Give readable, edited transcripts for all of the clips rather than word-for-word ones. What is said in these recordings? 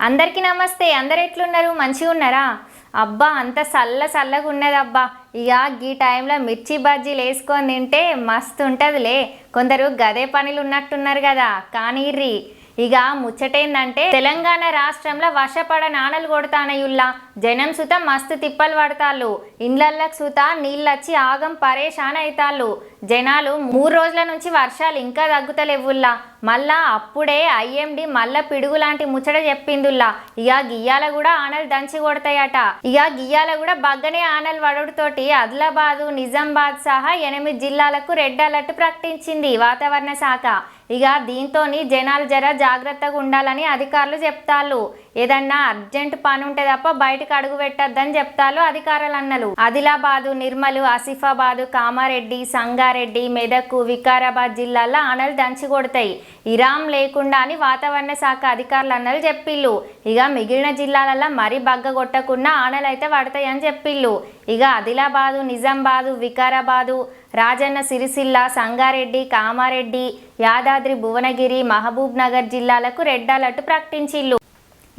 అందరికీ నమస్తే. అందరు ఎట్లున్నారు? మంచిగా ఉన్నారా? అబ్బా అంత చల్లగా ఉన్నదబ్బా. ఇక ఈ టైంలో మిర్చి బజ్జీలు వేసుకొని తింటే మస్తు ఉంటుందిలే. కొందరు గదే పనులు ఉన్నట్టున్నారు కదా, కానీ ఇక ముచ్చటేందంటే తెలంగాణ రాష్ట్రంలో వర్షపడ నానలు కొడతానయుల్లా జనం సుత మస్తు తిప్పలు పడతాళ్ళు. ఇండ్లకి సుత నీళ్ళొచ్చి ఆగం పరేషాన్ అవుతాళ్ళు. జనాలు 3 రోజుల నుంచి వర్షాలు ఇంకా తగ్గుతలేవుల్లా. మళ్ళా అప్పుడే ఐఎండి మళ్ళా పిడుగు లాంటి ముచ్చట చెప్పిందుల్లా. ఇక గియ్యాల కూడా ఆనలు దంచి కొడతాయట. ఇక గియ్యాల కూడా బగ్గనే ఆనలు వడుడుతోటి ఆదిలాబాదు, నిజామాబాద్ సహా 8 జిల్లాలకు రెడ్ అలర్ట్ ప్రకటించింది వాతావరణ శాఖ. ఇక దీంతోని జనాలు జర జాగ్రత్తగా ఉండాలని అధికారులు చెప్తాళ్ళు. ఏదన్నా అర్జెంట్ పని ఉంటే తప్ప బయటకు అడుగు పెట్టద్దని చెప్తాళ్ళు అధికారులు అన్నలు. ఆదిలాబాదు, నిర్మల్, ఆసిఫాబాదు, కామారెడ్డి, సంగారెడ్డి, మెదక్, వికారాబాద్ జిల్లాల్లో ఆనలు దంచి కొడతాయి ఇరాం లేకుండా అని వాతావరణ శాఖ అధికారులు అన్నలు చెప్పిళ్ళు. ఇక మిగిలిన జిల్లాలలో మరీ బగ్గ కొట్టకుండా ఆనలు అయితే పడతాయని చెప్పిళ్ళు. ఇక ఆదిలాబాదు, నిజామాబాదు, వికారాబాదు, రాజన్న సిరిసిల్ల, సంగారెడ్డి, కామారెడ్డి, యాదాద్రి, భువనగిరి, మహబూబ్ నగర్ జిల్లాలకు రెడ్ అలర్ట్ ప్రకటించిళ్ళు.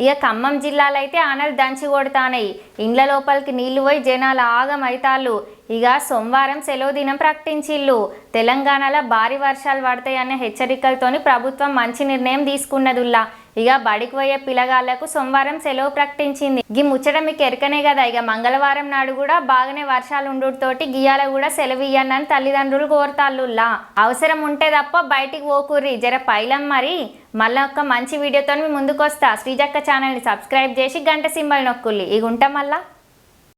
ఇక ఖమ్మం జిల్లాలో అయితే ఆనలు దంచి కొడతానాయి. ఇండ్ల లోపలికి నీళ్లు పోయి జనాలు ఆగమైతాళ్ళు. ఇక సోమవారం సెలవు దినం ప్రకటించిళ్ళు. తెలంగాణలో భారీ వర్షాలు పడతాయనే హెచ్చరికలతోని ప్రభుత్వం మంచి నిర్ణయం తీసుకున్నదుల్లా. ఇక బడికి పోయే పిల్లగాళ్లకు సోమవారం సెలవు ప్రకటించింది. ఈ ముచ్చట మీకు ఎరకనే కదా. ఇక మంగళవారం నాడు కూడా బాగానే వర్షాలు ఉండుతోటి గియాల కూడా సెలవు ఇయ్యనని తల్లిదండ్రులు కోరతాళ్ళుల్లా. అవసరం ఉంటే తప్ప బయటికి పోకుర్రి, జర పైలం. మరి మళ్ళీ ఒక మంచి వీడియోతో మీ ముందుకు వస్తా. శ్రీజక్క ఛానల్ని సబ్స్క్రైబ్ చేసి గంట సింబల్ నొక్కుల్లి. ఇక ఉంటాం మళ్ళా.